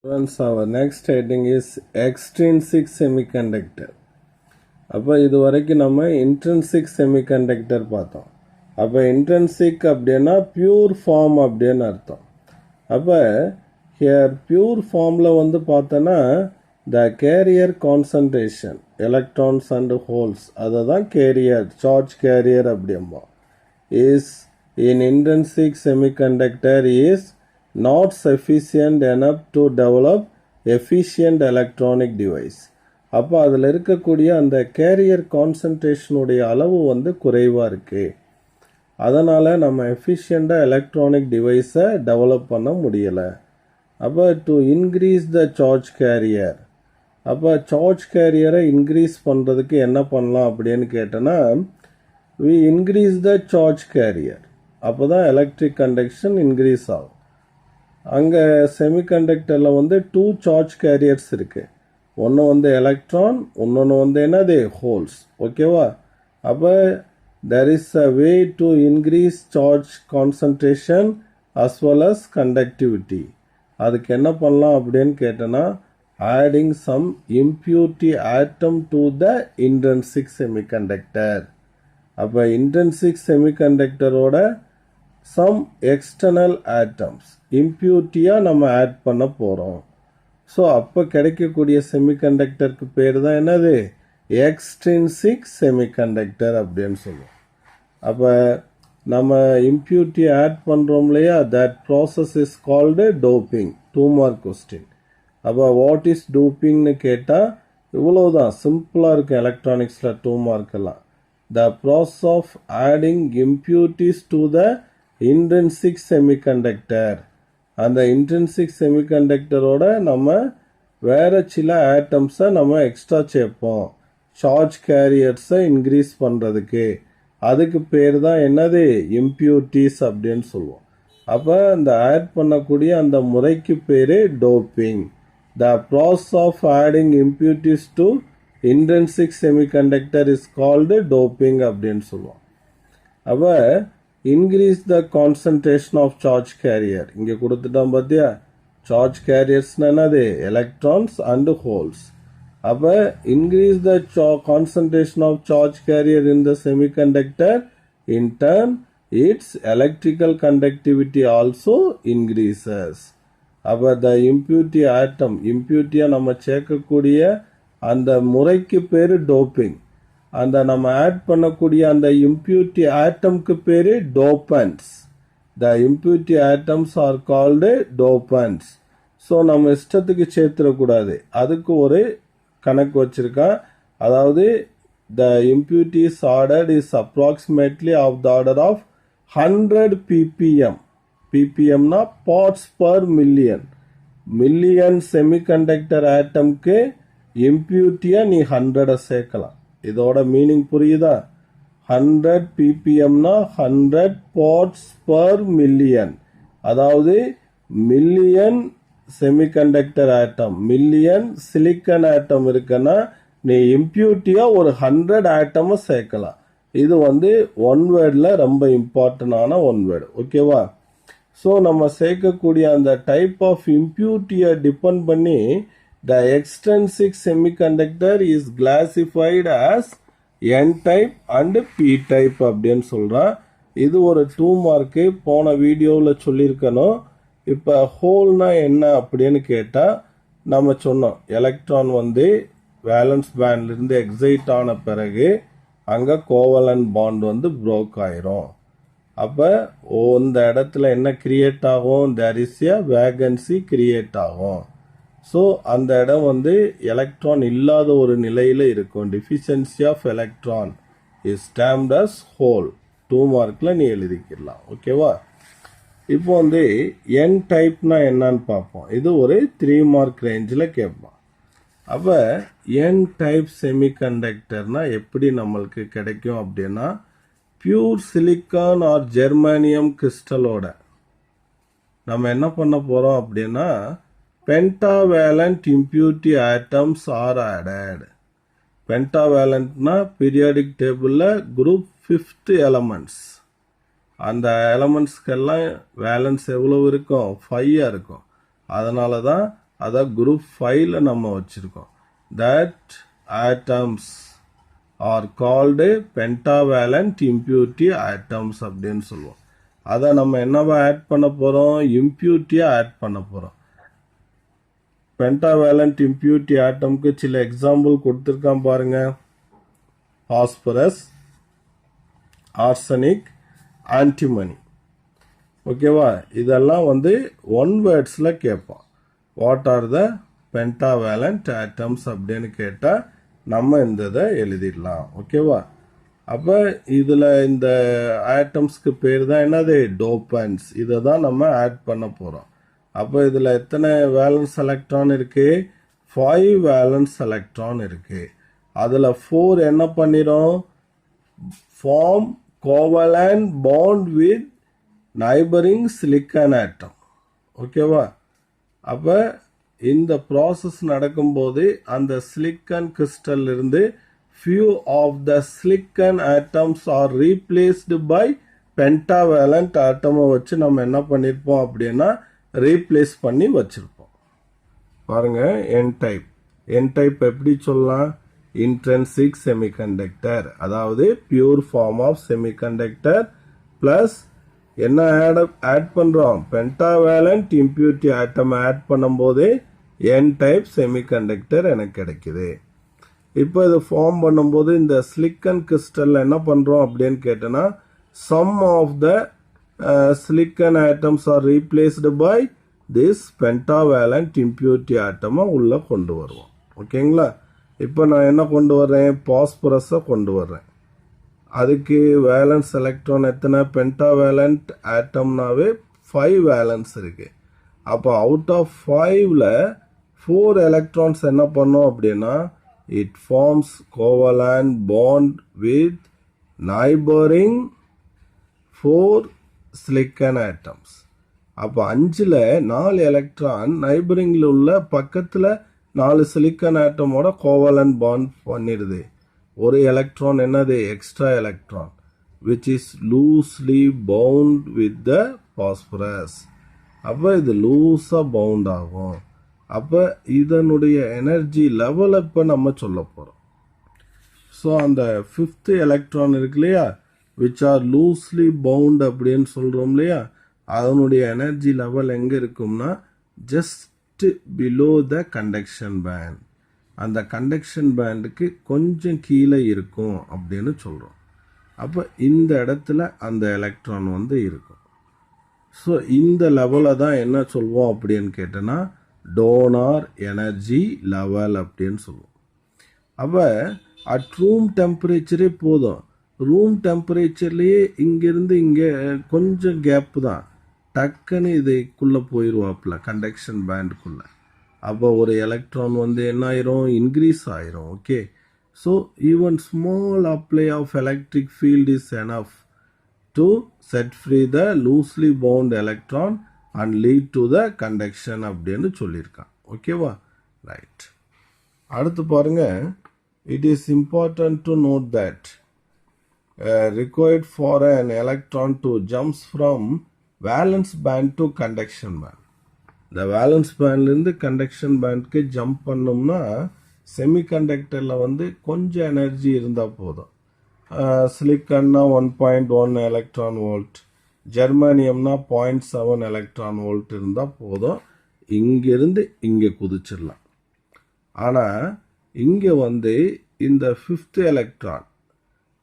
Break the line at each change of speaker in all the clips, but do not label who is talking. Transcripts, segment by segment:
Friends, our next heading is extrinsic semiconductor. அப்போ இது வரைக்கும் நம்ம இன்ட்ரின்சிக் செமிகண்டக்டர் பார்த்தோம். அப்போ இன்ட்ரின்சிக் அப்படின்னா பியூர் ஃபார்ம் அப்படின்னு அர்த்தம். அப்போ ஹியர் பியூர் ஃபார்மில் வந்து பார்த்தோன்னா the carrier concentration electrons and holes அதை தான் கேரியர் சார்ஜ் கேரியர் அப்படிம்போம். Is in intrinsic semiconductor is not sufficient enough to develop efficient electronic device. அப்போ அதில் இருக்கக்கூடிய அந்த கேரியர் கான்சன்ட்ரேஷனுடைய அளவு வந்து குறைவாக இருக்குது. அதனால் நம்ம எஃபிஷியண்ட்டாக எலக்ட்ரானிக் டிவைஸை டெவலப் பண்ண முடியலை. அப்போ to increase the charge carrier, அப்போ சார்ஜ் கேரியரை இன்க்ரீஸ் பண்ணுறதுக்கு என்ன பண்ணலாம் அப்படின்னு கேட்டோன்னா we increase the charge carrier. அப்போ தான் எலக்ட்ரிக் கண்டக்ஷன் இன்க்ரீஸ் ஆகும். அங்கே செமிகண்டக்டரில் வந்து 2 சார்ஜ் கேரியர்ஸ் இருக்குது. ஒன்று வந்து எலக்ட்ரான், இன்னொன்று வந்து என்னது ஹோல்ஸ். ஓகேவா? அப்போ there is a way to increase charge concentration as well as conductivity. அதுக்கு என்ன பண்ணலாம் அப்படின்னு கேட்டோன்னா adding some impurity atom to the intrinsic semiconductor. அப்போ இன்ட்ரின்சிக் செமிகண்டக்டரோட சம் எக்ஸ்டர்னல் ஆட்டம்ஸ் இம்பியூரிட்டியாக நம்ம ஆட் பண்ண போகிறோம். ஸோ அப்போ கிடைக்கக்கூடிய செமிகண்டக்டருக்கு பேர் தான் என்னது எக்ஸ்ட்ரின்சிக் செமிகண்டக்டர் அப்படின்னு சொல்லுவோம். அப்போ நம்ம இம்பியூரிட்டி ஆட் பண்ணுறோம் இல்லையா, that process is called doping. 2 mark question. அப்போ வாட் இஸ் டோப்பிங்னு கேட்டால் இவ்வளோதான், சிம்பிளாக இருக்கும் எலக்ட்ரானிக்ஸில் 2 மார்க்கெல்லாம். The process of adding impurities to the intrinsic semiconductor. அந்த இன்ட்ரின்சிக் செமிகண்டக்டரோட நம்ம வேற சில ஆட்டம்ஸை நம்ம எக்ஸ்ட்ரா சேர்ப்போம் சார்ஜ் கேரியர்ஸை இன்க்ரீஸ் பண்ணுறதுக்கு. அதுக்கு பேர் தான் என்னது இம்பியூரிட்டிஸ் அப்படின்னு சொல்லுவோம். அப்போ இந்த ஆட் பண்ணக்கூடிய அந்த முறைக்கு பேர் doping. The process of adding impurities to intrinsic semiconductor is called doping அப்படின்னு சொல்லுவோம். அப்போ increase the concentration of charge carrier இங்கே கொடுத்துட்டோம் பார்த்தியா. சார்ஜ் கேரியர்ஸ்னா என்னது எலக்ட்ரான்ஸ் அண்ட் ஹோல்ஸ். அப்போ increase the concentration of charge carrier in the semiconductor, in turn its electrical conductivity also increases. அப்போ த இம்பியூரிட்டி ஆட்டம் இம்பியூரிட்டியாக நம்ம சேர்க்கக்கூடிய அந்த முறைக்கு பேர் டோப்பிங். அந்த நம்ம ஆட் பண்ணக்கூடிய அந்த இம்பியூரிட்டி ஆட்டம்க்கு பேர் dopants. The impurity atoms are called dopants. So நம்ம இஷ்டத்துக்கு சேர்த்துடக்கூடாது, அதுக்கு ஒரு கணக்கு வச்சுருக்கேன். அதாவது the impurities order is approximately of the order of 100 ppm. ppmனா parts per million. Million semiconductor ஆட்டம்க்கு இம்பியூரிட்டியாக நீ 100 சேர்க்கலாம். இதோட மீனிங் புரியுதா? 100 ppmனா 100 பார்ட்ஸ் பர் மில்லியன். அதாவது million semiconductor atom, million silicon atom இருக்குன்னா நீ இம்பியூரிட்டியா ஒரு 100 ஆட்டமை சேர்க்கலாம். இது வந்து ஒன் வேர்டில் ரொம்ப இம்பார்ட்டண்டான ஒன் வேர்டு. ஓகேவா? ஸோ நம்ம சேர்க்கக்கூடிய அந்த டைப் ஆஃப் இம்பியூரிட்டியை டிபெண்ட் பண்ணி the extrinsic semiconductor is classified as N type and P type அப்படின்னு சொல்கிறான். இது ஒரு 2 மார்க்கு போன வீடியோவில் சொல்லியிருக்கணும். இப்போ ஹோல்னா என்ன அப்படின்னு கேட்டால் நம்ம சொன்னோம், எலக்ட்ரான் வந்து வேலன்ஸ் பேண்ட்லேருந்து எக்ஸைட் ஆன பிறகு அங்கே கோவலன் பாண்ட் வந்து ப்ரோக் ஆயிரும். அப்போ இந்த இடத்துல என்ன கிரியேட் ஆகும், there is a vacancy create ஆகும். ஸோ அந்த இடம் வந்து எலக்ட்ரான் இல்லாத ஒரு நிலையில் இருக்கும். Deficiency of electron is termed as hole. 2 மார்க்கில் நீ எழுதிக்கலாம். ஓகேவா? இப்போ வந்து என் டைப்னா என்னன்னு பார்ப்போம். இது ஒரு 3 மார்க் ரேஞ்சில் கேட்போம். அப்போ என் டைப் செமிகண்டக்டர்னா எப்படி நம்மளுக்கு கிடைக்கும் அப்படின்னா பியூர் சிலிக்கான் ஆர் ஜெர்மானியம் கிறிஸ்டலோட நம்ம என்ன பண்ண போகிறோம் அப்படின்னா pentavalent impurity atoms are added. pentavalentனா பீரியாடிக் டேபிளில் குரூப் 5th எலமெண்ட்ஸ். அந்த எலமெண்ட்ஸ்க்கெல்லாம் வேலன்ஸ் எவ்வளோ இருக்கும், 5 இருக்கும். அதனால தான் அதான் குரூப் 5ல நம்ம வச்சிருக்கோம். That atoms are called pentavalent impurity atoms அப்படின்னு சொல்லுவோம். அதை நம்ம என்னவா ஆட் பண்ண போறோம்? இம்பியூரிட்டியா ஆட் பண்ண போறோம். பென்டாவேலண்ட் இம்பியூரிட்டி ஆட்டம்க்கு சில எக்ஸாம்பிள் கொடுத்துருக்கான் பாருங்க. Phosphorus, arsenic, antimony. ஓகேவா? இதெல்லாம் வந்து ஒன் வேர்ட்ஸில் கேட்போம். What are the pentavalent atoms அப்படின்னு கேட்டால் நம்ம இந்த இதை எழுதிடலாம். ஓகேவா? அப்போ இதில் இந்த ஆட்டம்ஸ்க்கு பேர் தான் என்னது? டோபன்ஸ். இதை தான் நம்ம ஆட் பண்ண போகிறோம். அப்போ இதில் எத்தனை வேலன்ஸ் எலக்ட்ரான் இருக்குது? 5 வேலன்ஸ் எலக்ட்ரான் இருக்குது. அதில் 4 என்ன பண்ணிடும்? Form covalent bond with neighbouring silicon atom. ஓகேவா? அப்போ இந்த ப்ராசஸ் நடக்கும்போது அந்த சிலிக்கான் கிறிஸ்டல் இருந்து few of the silicon atoms are replaced by pentavalent atom வச்சு நம்ம என்ன பண்ணிருப்போம் அப்படின்னா ரீப்ளேஸ் பண்ணி வச்சிருப்போம். பாருங்க, n டைப். n டைப் எப்படி சொல்லலாம்? இன்ட்ரின்சிக் செமிகண்டக்டர், அதாவது pure form of semiconductor plus என்ன ஆட் பண்றோம்? பென்டாவேலண்ட் இம்பியூரிட்டி ஆட்டம் ஆட் பண்ணும்போது n டைப் செமிகண்டக்டர் எனக்கு கிடைக்குது. இப்போ இதை ஃபார்ம் பண்ணும்போது இந்த சிலிக்கன் கிறிஸ்டலில் என்ன பண்ணுறோம் அப்படின்னு கேட்டோன்னா some of the silicon atoms are replaced by this pentavalent impurity ஆட்டமாக உள்ளே கொண்டு வருவோம். ஓகேங்களா? இப்போ நான் என்ன கொண்டு வர்றேன்? பாஸ்பரஸை கொண்டு வர்றேன். அதுக்கு வேலன்ஸ் எலக்ட்ரான் எத்தனை? பென்டாவேலண்ட் ஆட்டம்னாவே 5 வேலன்ஸ் இருக்குது. அப்போ அவுட் ஆஃப் 5ல் 4 எலக்ட்ரான்ஸ் என்ன பண்ணோம் அப்படின்னா it forms covalent bond with neighboring 4 silicon atoms. அப்போ 5ல் 4 எலக்ட்ரான் நைபரிங்கில் உள்ள பக்கத்தில் 4 சிலிக்கன் ஆட்டமோட கோவலண்ட் பாண்ட் பண்ணிடுது. ஒரு எலக்ட்ரான் என்னது? Extra electron which is loosely bound with the phosphorus. அப்போ இது லூஸாக பவுண்ட் ஆகும். அப்போ இதனுடைய எனர்ஜி லெவல் இப்போ நம்ம சொல்ல போகிறோம். ஸோ அந்த 5th எலக்ட்ரான் இருக்கு இல்லையா, விச் ஆர் லூஸ்லி பவுண்ட் அப்படின்னு சொல்கிறோம் இல்லையா, அதனுடைய எனர்ஜி லெவல் எங்கே இருக்கும்னா just below the conduction band. அந்த கண்டக்ஷன் பேண்டுக்கு கொஞ்சம் கீழே இருக்கும் அப்படின்னு சொல்கிறோம். அப்போ இந்த இடத்துல அந்த எலக்ட்ரான் வந்து இருக்கும். ஸோ இந்த லெவலை தான் என்ன சொல்வோம் அப்படின்னு கேட்டோன்னா டோனார் எனர்ஜி லெவல் அப்படின்னு சொல்லுவோம். அப்போ அட் ரூம் டெம்பரேச்சரே போதும். ரூம் டெம்பரேச்சர்லேயே இங்கேருந்து இங்கே கொஞ்சம் கேப்பு தான், டக்குன்னு இதுக்குள்ளே போயிடுவாப்புல கண்டக்ஷன் பேண்டுக்குள்ளே. அப்போ ஒரு எலக்ட்ரான் வந்து என்ன ஆயிரும்? இன்க்ரீஸ் ஆயிரும். Okay, so even small apply of electric field is enough to set free the loosely bound electron and lead to the conduction அப்படின்னு சொல்லியிருக்கான். ஓகேவா? ரைட். அடுத்து பாருங்க, it is important to note that required for an electron to jumps from valence band to conduction band. இந்த valence பேண்ட்லேருந்து conduction பேண்ட்க்கு jump பண்ணோம்னா செமிகண்டக்டரில் வந்து கொஞ்சம் energy இருந்தால் போதும். சிலிக்கன்னா 1.1 எலக்ட்ரான் வோல்ட், ஜெர்மானியம்னா 0.7 எலக்ட்ரான் வோல்ட் இருந்தால் போதும், இங்கிருந்து இங்கே குதிச்சிடலாம். ஆனால் இங்கே வந்து இந்த 5th எலக்ட்ரான்,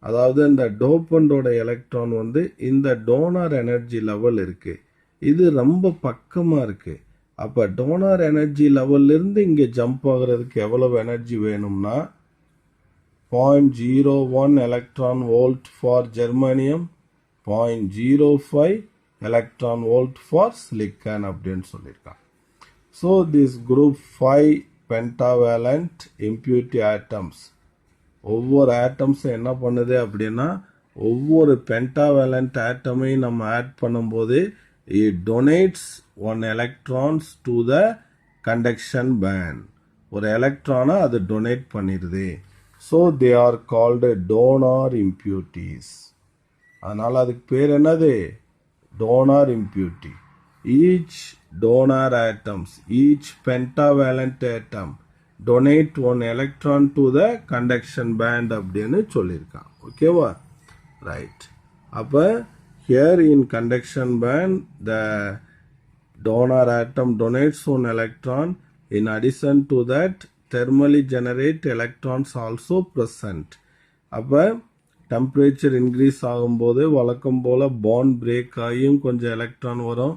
அதாவது இந்த டோபண்டோட எலக்ட்ரான் வந்து இந்த டோனார் எனர்ஜி லெவல் இருக்குது, இது ரொம்ப பக்கமாக இருக்குது. அப்போ டோனார் எனர்ஜி லெவல்லிருந்து இங்கே ஜம்ப் ஆகிறதுக்கு எவ்வளவு எனர்ஜி வேணும்னா 0.01 electron volt for germanium, 0.05 electron volt for silicon அப்படின்னு சொல்லியிருக்கான். So this group 5 pentavalent impurity atoms, ஒவ்வொரு ஆட்டம்ஸ் என்ன பண்ணுது அப்படின்னா ஒவ்வொரு பென்டாவேலண்ட் ஆட்டமையும் நம்ம ஆட் பண்ணும்போது it donates 1 electrons to the conduction band. ஒரு எலக்ட்ரானை அது டொனேட் பண்ணிடுது. So they are called donor impurities. அதனால் அதுக்கு பேர் என்னது? Donor impurity. Each donor atoms. Each pentavalent atom donate one electron to the conduction band அப்படின்னு சொல்லியிருக்கான். ஓகேவா? ரைட். அப்போ here in conduction band the donor atom donates one electron. In addition to that thermally generate electrons also present. அப்போ temperature increase ஆகும்போது வழக்கம் போல் bond break ஆகியும் கொஞ்சம் electron வரும்.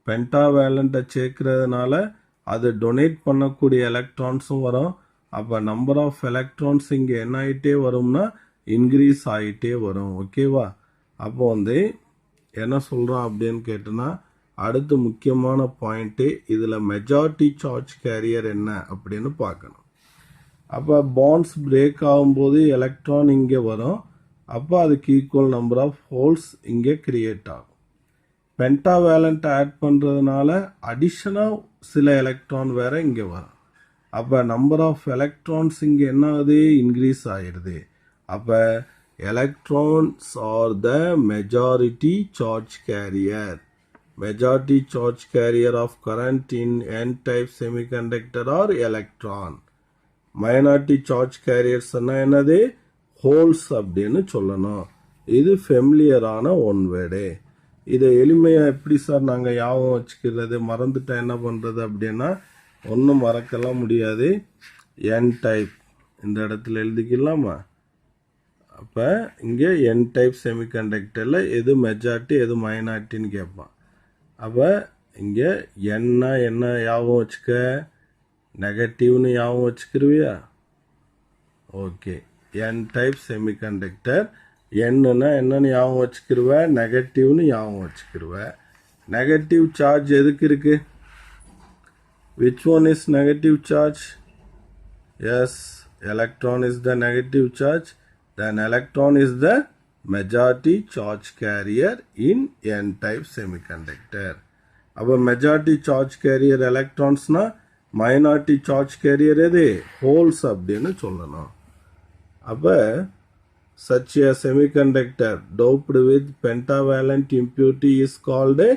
பென்டாவேலண்ட்டை சேர்க்கறதுனால அது டொனேட் பண்ணக்கூடிய எலக்ட்ரான்ஸும் வரும். அப்போ நம்பர் ஆஃப் எலக்ட்ரான்ஸ் இங்கே என்ன ஆகிட்டே வரும்னா இன்க்ரீஸ் ஆகிட்டே வரும். ஓகேவா? அப்போ என்ன சொல்கிறோம் அப்படின்னு கேட்டோன்னா அடுத்து முக்கியமான பாயிண்ட்டு இதில் மெஜாரிட்டி சார்ஜ் கேரியர் என்ன அப்படின்னு பார்க்கணும். அப்போ பாண்ட்ஸ் பிரேக் ஆகும்போது எலக்ட்ரான் இங்கே வரும். அப்போ அதுக்கு ஈக்குவல் நம்பர் ஆஃப் ஹோல்ஸ் இங்கே கிரியேட் ஆகும். பென்டாவேலண்ட் ஆட் பண்ணுறதுனால அடிஷனாக சில எலக்ட்ரான் வேற இங்கே வரும். அப்போ நம்பர் ஆஃப் எலக்ட்ரான்ஸ் இங்கே என்ன ஆகுது? இன்க்ரீஸ் ஆகிடுது. அப்போ electrons are the majority charge carrier. Majority charge carrier of current in n-type semiconductor or electron. Minority charge carriers என்னது? ஹோல்ஸ் அப்படின்னு சொல்லணும். இது ஃபெமிலியரான ஒன் வேர்டு. இதை எளிமையாக எப்படி சார் நாங்கள் ஞாபகம் வச்சுக்கிறது? மறந்துட்டா என்ன பண்ணுறது அப்படின்னா ஒன்றும் மறக்கலாம் முடியாது. என் டைப் இந்த இடத்துல எழுதிக்கலாமா? அப்போ இங்கே என் டைப் செமிகண்டக்டரில் எது மெஜாரிட்டி எது மைனாரிட்டின்னு கேட்பான். அப்போ இங்கே என்ன ஞாபகம் வச்சுக்க? நெகட்டிவ்னு ஞாபகம் வச்சுக்கிருவியா? ஓகே. என் டைப் செமிகண்டக்டர் என்னன்னா என்னன்னு ஞாபகம் வச்சுக்கிருவ? நெகட்டிவ்னு ஞாபகம் வச்சுக்கிருவ. நெகட்டிவ் சார்ஜ் எதுக்கு இருக்கு? Which one is negative charge? Yes, electron is the negative charge. Then electron is the majority charge carrier in n-type semiconductor. அப்போ majority charge carrier electronsனா minority charge carrier எது? holes அப்படின்னு சொல்லணும். அப்போ such a semiconductor doped with pentavalent impurity is called a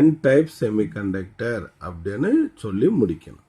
n-type semiconductor அப்படின்னு சொல்லி முடிக்கணும்.